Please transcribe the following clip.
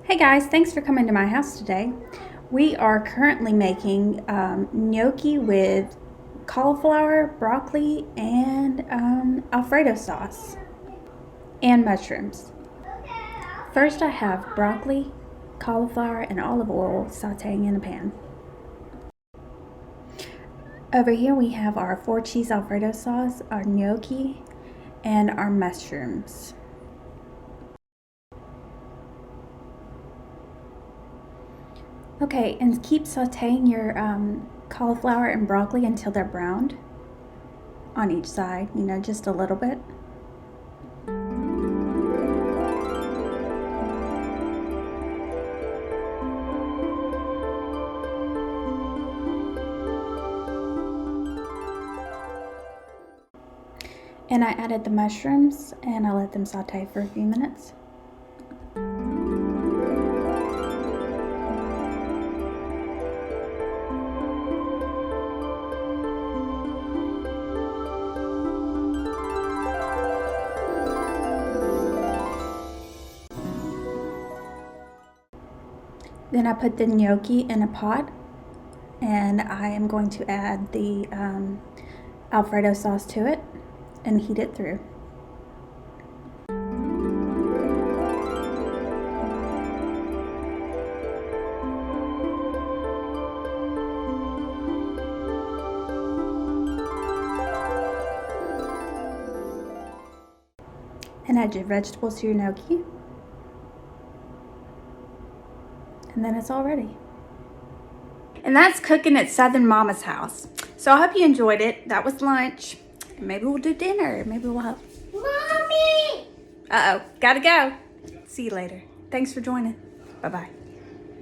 Hey guys, thanks for coming to my house today. We are currently making gnocchi with cauliflower, broccoli, and Alfredo sauce and mushrooms. First I have broccoli, cauliflower, and olive oil sauteing in a pan. Over here we have our 4-cheese Alfredo sauce, our gnocchi, and our mushrooms. Okay, and keep sauteing your cauliflower and broccoli until they're browned on each side, just a little bit. And I added the mushrooms and I let them saute for a few minutes. Then I put the gnocchi in a pot and I am going to add the Alfredo sauce to it and heat it through. And add your vegetables to your gnocchi. And then it's all ready. And that's cooking at Southern Mama's house. So I hope you enjoyed it. That was lunch. Maybe we'll do dinner. Maybe we'll have... Mommy! Uh-oh, gotta go. See you later. Thanks for joining. Bye-bye.